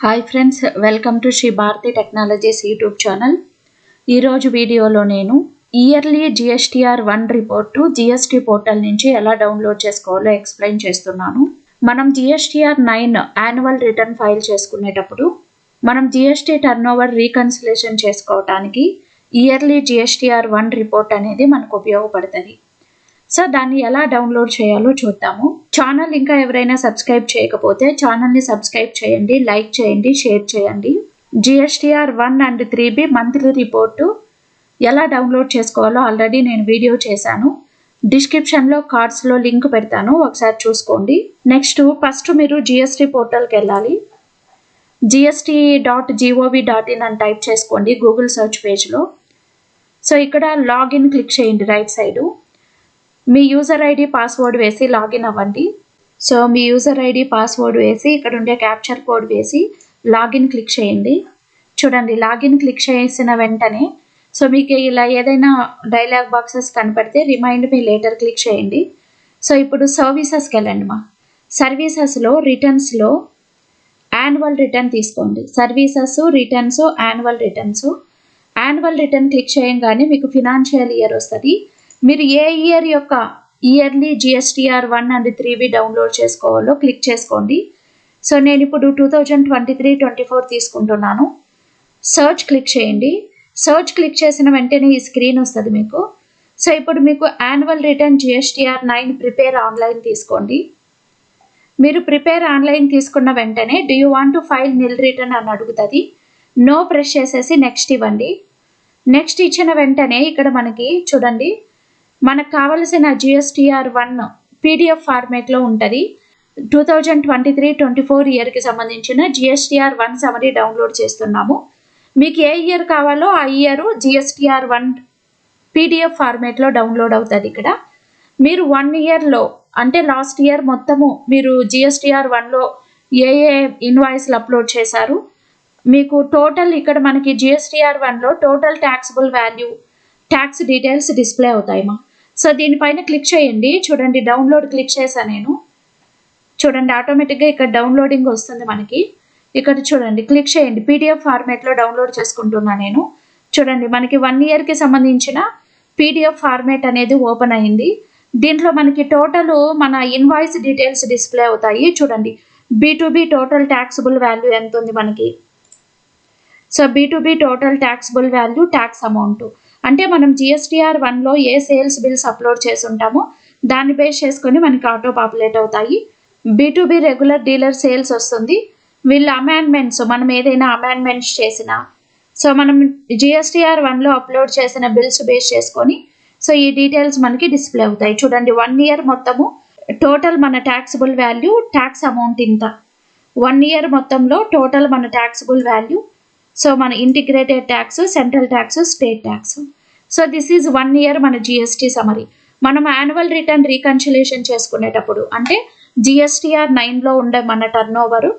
Hi friends, welcome to Shri Bharathi technologies YouTube channel. ఈరోజు వీడియోలో నేను yearly GSTR 1 report GST portal నుంచి ఎలా డౌన్లోడ్ చేసుకోవాలో ఎక్స్ప్లెయిన్ చేస్తున్నాను. మనం జిఎస్టీఆర్ 9 యాన్యువల్ రిటర్న్ ఫైల్ చేసుకునేటప్పుడు మనం జిఎస్టీ టర్నోవర్ రీకన్సిలేషన్ చేసుకోవడానికి ఇయర్లీ జిఎస్టీఆర్ 1 రిపోర్ట్ అనేది మనకు ఉపయోగపడుతుంది. సో దాన్ని ఎలా డౌన్లోడ్ చేయాలో చూద్దాము. ఛానల్ ఇంకా ఎవరైనా సబ్స్క్రైబ్ చేయకపోతే ఛానల్ని సబ్స్క్రైబ్ చేయండి, లైక్ చేయండి, షేర్ చేయండి. GSTR 1 and 3B monthly report ఎలా డౌన్లోడ్ చేసుకోవాలో ఆల్రెడీ నేను వీడియో చేశాను. డిస్క్రిప్షన్లో కార్డ్స్లో లింక్ పెడతాను, ఒకసారి చూసుకోండి. నెక్స్ట్ ఫస్ట్ మీరు జిఎస్టీ పోర్టల్కి వెళ్ళాలి. gst.gov.in అని టైప్ చేసుకోండి గూగుల్ సర్చ్ పేజ్లో. సో ఇక్కడ లాగిన్ క్లిక్ చేయండి రైట్ సైడు. మీ యూజర్ ఐడి పాస్వర్డ్ వేసి లాగిన్ అవ్వండి. సో మీ యూజర్ ఐడి పాస్వర్డ్ వేసి ఇక్కడ ఉండే క్యాప్చర్ కోడ్ వేసి లాగిన్ క్లిక్ చేయండి. చూడండి, లాగిన్ క్లిక్ చేసిన వెంటనే సో మీకు ఇలా ఏదైనా డైలాగ్ బాక్సెస్ కనపడితే రిమైండ్ మీ లేటర్ క్లిక్ చేయండి. సో ఇప్పుడు సర్వీసెస్కి వెళ్ళండి. సర్వీసెస్లో రిటర్న్స్లో యాన్యువల్ రిటర్న్ తీసుకోండి. Services, returns, annual returns. Annual return click చేయగానే మీకు ఫినాన్షియల్ ఇయర్ వస్తుంది. మీరు ఏ ఇయర్ యొక్క yearly GSTR 1 and 3B download చేసుకోవాలో క్లిక్ చేసుకోండి. సో నేను ఇప్పుడు 2023-24 తీసుకుంటున్నాను. సర్చ్ క్లిక్ చేయండి. సర్చ్ క్లిక్ చేసిన వెంటనే ఈ స్క్రీన్ వస్తుంది మీకు. సో ఇప్పుడు మీకు annual return GSTR 9 prepare online తీసుకోండి. మీరు ప్రిపేర్ ఆన్లైన్ తీసుకున్న వెంటనే do you want to file nil return అని అడుగుతుంది. నో ప్రెస్ చేసేసి నెక్స్ట్ ఇవ్వండి. నెక్స్ట్ ఇచ్చిన వెంటనే ఇక్కడ మనకి చూడండి, మనకు కావలసిన జిఎస్టీఆర్ 1 పీడిఎఫ్ ఫార్మేట్లో ఉంటుంది. 2023-24 ఇయర్కి సంబంధించిన జిఎస్టీఆర్ 1 సమరీ డౌన్లోడ్ చేస్తున్నాము. మీకు ఏ ఇయర్ కావాలో ఆ ఇయర్ జిఎస్టీఆర్ 1 పీడిఎఫ్ ఫార్మేట్లో డౌన్లోడ్ అవుతుంది. ఇక్కడ మీరు 1 ఇయర్లో అంటే లాస్ట్ ఇయర్ మొత్తము మీరు జిఎస్టీఆర్ 1లో ఏ ఇన్వాయిస్లు అప్లోడ్ చేశారు, మీకు టోటల్ ఇక్కడ మనకి జిఎస్టీఆర్ 1లో total taxable value, tax details display అవుతాయి. సో దీనిపైన క్లిక్ చేయండి. చూడండి, డౌన్లోడ్ క్లిక్ చేశాను నేను. చూడండి, ఆటోమేటిక్గా ఇక్కడ డౌన్లోడింగ్ వస్తుంది మనకి. ఇక్కడ చూడండి, క్లిక్ చేయండి. పీడిఎఫ్ ఫార్మేట్లో డౌన్లోడ్ చేసుకుంటున్నాను నేను. చూడండి, మనకి 1 ఇయర్కి సంబంధించిన పీడిఎఫ్ ఫార్మేట్ అనేది ఓపెన్ అయింది. దీంట్లో మనకి టోటల్ మన ఇన్వాయిస్ డీటెయిల్స్ డిస్ప్లే అవుతాయి. చూడండి, B2B టోటల్ ట్యాక్సిబుల్ వాల్యూ ఎంత ఉంది మనకి. So B2B total taxable value, tax amount అంటే మనం జిఎస్టీఆర్ 1లో ఏ సేల్స్ బిల్స్ అప్లోడ్ చేసి ఉంటామో దాన్ని బేస్ చేసుకొని మనకి ఆటో పాపులేట్ అవుతాయి. B2B రెగ్యులర్ డీలర్ సేల్స్ వస్తుంది. వీళ్ళ అమెండ్మెంట్స్, మనం ఏదైనా అమెండ్మెంట్స్ చేసినా సో మనం జిఎస్టీఆర్ 1లో అప్లోడ్ చేసిన బిల్స్ బేస్ చేసుకొని సో ఈ డీటెయిల్స్ మనకి డిస్ప్లే అవుతాయి. చూడండి, 1 ఇయర్ మొత్తము టోటల్ మన ట్యాక్సిబుల్ వాల్యూ, ట్యాక్స్ అమౌంట్ ఇంత. 1 ఇయర్ మొత్తంలో టోటల్ మన ట్యాక్సిబుల్ వాల్యూ, సో మన integrated tax, central tax, state tax. So this is 1 year మన జిఎస్టీ సమరీ. మనం యాన్యువల్ రిటర్న్ రీకన్సిలేషన్ చేసుకునేటప్పుడు అంటే జిఎస్టీఆర్ 9లో ఉండే మన టర్న్ ఓవరు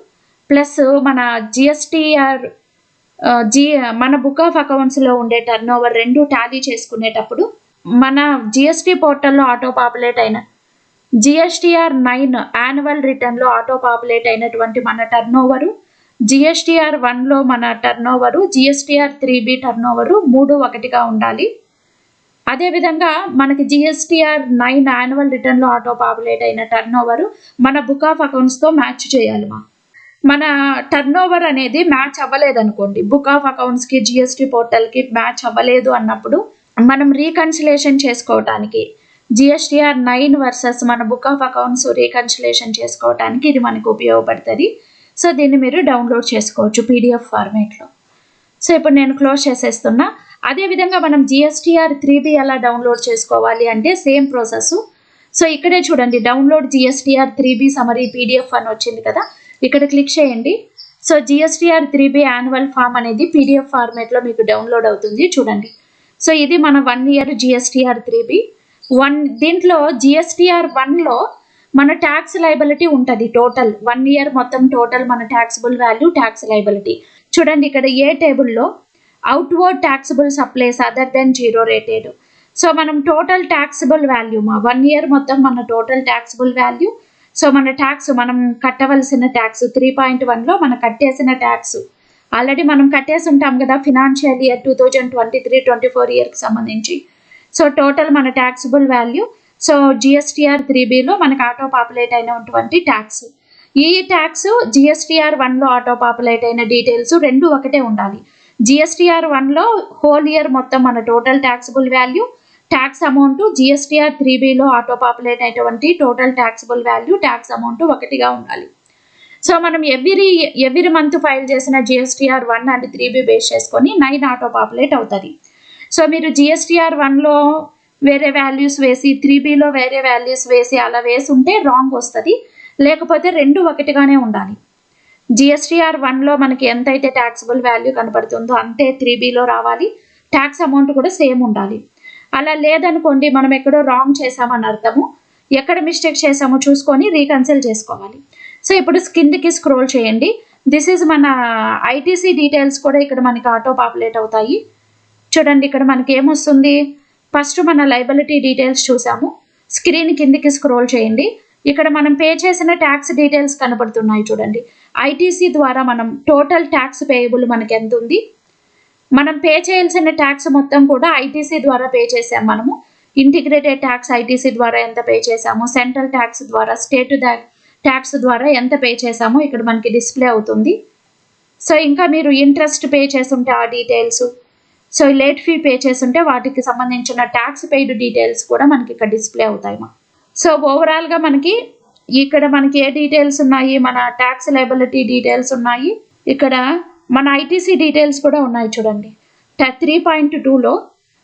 ప్లస్ మన జిఎస్టీఆర్ మన బుక్ ఆఫ్ అకౌంట్స్లో ఉండే టర్న్ ఓవర్ రెండు టాలీ చేసుకునేటప్పుడు మన జిఎస్టీ పోర్టల్లో ఆటో పాపులేట్ అయిన జిఎస్టీఆర్ 9 యాన్యువల్ రిటర్న్లో ఆటో పాపులేట్ అయినటువంటి మన టర్న్ ఓవరు, జిఎస్టీఆర్ 1లో మన turn over, GSTR 3B turn over 3 ఒకటిగా ఉండాలి. అదేవిధంగా మనకి జిఎస్టీఆర్ 9 యాన్యువల్ రిటర్న్లో ఆటో పాపులేట్ అయిన టర్న్ ఓవరు మన బుక్ ఆఫ్ అకౌంట్స్తో మ్యాచ్ చేయాలి. మన టర్న్ ఓవర్ అనేది మ్యాచ్ అవ్వలేదు అనుకోండి, బుక్ ఆఫ్ అకౌంట్స్కి జిఎస్టీ పోర్టల్కి మ్యాచ్ అవ్వలేదు అన్నప్పుడు మనం రీకన్సిలేషన్ చేసుకోవటానికి జిఎస్టీఆర్ 9 వర్సెస్ మన బుక్ ఆఫ్ అకౌంట్స్ రీకన్సిలేషన్ చేసుకోవటానికి ఇది మనకు ఉపయోగపడుతుంది. సో దీన్ని మీరు డౌన్లోడ్ చేసుకోవచ్చు పీడిఎఫ్ ఫార్మేట్లో. సో ఇప్పుడు నేను క్లోజ్ చేసేస్తున్నా. అదేవిధంగా మనం జిఎస్టీఆర్ 3B ఎలా డౌన్లోడ్ చేసుకోవాలి అంటే సేమ్ ప్రాసెస్. సో ఇక్కడే చూడండి, download GSTR 3B summary PDF అని వచ్చింది కదా, ఇక్కడ క్లిక్ చేయండి. So GSTR 3B annual form అనేది పీడిఎఫ్ ఫార్మేట్లో మీకు డౌన్లోడ్ అవుతుంది. చూడండి, సో ఇది మన 1 ఇయర్ జిఎస్టీఆర్ 3B. దీంట్లో జిఎస్టీఆర్ 1లో మన ట్యాక్స్ లైబిలిటీ ఉంటుంది. టోటల్ 1 ఇయర్ మొత్తం టోటల్ మన ట్యాక్సిబుల్ వాల్యూ, ట్యాక్స్ లైబిలిటీ. చూడండి, ఇక్కడ ఏ టేబుల్లో outward taxable supplies other than zero rated. So మనం టోటల్ ట్యాక్సిబుల్ వాల్యూ 1 ఇయర్ మొత్తం మన టోటల్ ట్యాక్సిబుల్ వాల్యూ, సో మన ట్యాక్స్ మనం కట్టవలసిన ట్యాక్స్ 3.1లో మనం కట్టేసిన ట్యాక్స్ ఆల్రెడీ మనం కట్టేసి ఉంటాం కదా ఫినాన్షియల్ ఇయర్ 2023-24 ఇయర్కి సంబంధించి. సో టోటల్ మన ట్యాక్సిబుల్ వాల్యూ సో GSTR 3Bలో మనకు ఆటో పాపులేట్ అయినటువంటి ట్యాక్స్. ఈ ట్యాక్స్ GSTR 1లో ఆటో పాపులేట్ అయిన డీటెయిల్స్ రెండు ఒకటే ఉండాలి. GSTR 1లో హోల్ ఇయర్ మొత్తం మన total taxable value tax amount, GSTR 3Bలో ఆటో పాపులేట్ అయినటువంటి total taxable value tax amount ఒకటిగా ఉండాలి. సో మనం ఎవ్రీ మంత్ ఫైల్ చేసిన GSTR 1 అండ్ 3B బేస్ చేసుకొని 9 ఆటో పాపులేట్ అవుతుంది. సో మీరు GSTR 1లో వేరే వాల్యూస్ వేసి 3Bలో వేరే వాల్యూస్ వేసి అలా వేసి ఉంటే రాంగ్ వస్తుంది. లేకపోతే రెండు ఒకటిగానే ఉండాలి. GSTR 1లో మనకి ఎంతైతే ట్యాక్సిబుల్ వాల్యూ కనపడుతుందో అంతే 3Bలో రావాలి. ట్యాక్స్ అమౌంట్ కూడా సేమ్ ఉండాలి. అలా లేదనుకోండి మనం ఎక్కడో రాంగ్ చేసామని అర్థము. ఎక్కడ మిస్టేక్ చేసామో చూసుకొని రీకన్సిల్ చేసుకోవాలి. సో ఇప్పుడు కిందికి స్క్రోల్ చేయండి. దిస్ ఈజ్ మన ITC డీటెయిల్స్ కూడా ఇక్కడ మనకి ఆటో పాపులేట్ అవుతాయి. చూడండి ఇక్కడ మనకి ఏమొస్తుంది, ఫస్ట్ మన లైబిలిటీ డీటెయిల్స్ చూసాము. స్క్రీన్ కిందికి స్క్రోల్ చేయండి. ఇక్కడ మనం పే చేసిన ట్యాక్స్ డీటెయిల్స్ కనపడుతున్నాయి చూడండి. ITC ద్వారా మనం టోటల్ ట్యాక్స్ పేయబుల్ మనకి ఎంత ఉంది, మనం పే చేయాల్సిన ట్యాక్స్ మొత్తం కూడా ITC ద్వారా పే చేసాం. మనము ఇంటిగ్రేటెడ్ ట్యాక్స్ ITC ద్వారా ఎంత పే చేసాము, సెంట్రల్ ట్యాక్స్ ద్వారా, స్టేట్ ట్యాక్స్ ద్వారా ఎంత పే చేసామో ఇక్కడ మనకి డిస్ప్లే అవుతుంది. సో ఇంకా మీరు ఇంట్రెస్ట్ పే చేస్తుంటే ఆ details, so late fee pay చేస్తుంటే వాటికి సంబంధించిన ట్యాక్స్ పెయిడ్ డీటెయిల్స్ కూడా మనకి ఇక్కడ డిస్ప్లే అవుతాయి. సో ఓవరాల్గా మనకి ఇక్కడ మనకి ఏ డీటెయిల్స్ ఉన్నాయి, మన ట్యాక్స్ లయబిలిటీ డీటెయిల్స్ ఉన్నాయి, ఇక్కడ మన ITC డీటెయిల్స్ కూడా ఉన్నాయి చూడండి. 3.2లో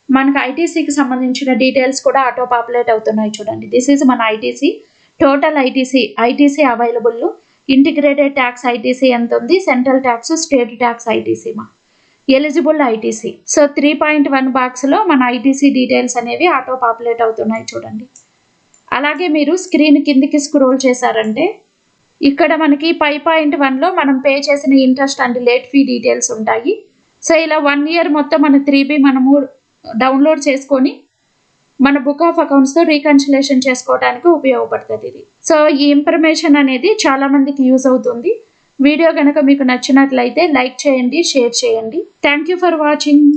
మనకు ITCకి సంబంధించిన డీటెయిల్స్ కూడా ఆటో పాపులేట్ అవుతున్నాయి చూడండి. దిస్ ఈజ్ మన ITC, total ITC available, integrated tax ITC ఎంత ఉంది, central tax, state tax ITC, eligible ITC. So 3.1 బాక్స్లో మన ITC డీటెయిల్స్ అనేవి ఆటో పాపులేట్ అవుతున్నాయి చూడండి. అలాగే మీరు స్క్రీన్ కిందికి స్క్రోల్ చేశారంటే ఇక్కడ మనకి 5.1లో మనం పే చేసిన interest and late fee details ఉంటాయి. సో ఇలా 1 ఇయర్ మొత్తం మన 3B మనము డౌన్లోడ్ చేసుకొని మన బుక్ ఆఫ్ అకౌంట్స్తో రీకన్సిలేషన్ చేసుకోవడానికి ఉపయోగపడుతుంది ఇది. సో ఈ ఇన్ఫర్మేషన్ అనేది చాలా మందికి యూజ్ అవుతుంది. వీడియో కనుక మీకు నచ్చినట్లయితే లైక్ చేయండి, షేర్ చేయండి. Thank you for watching.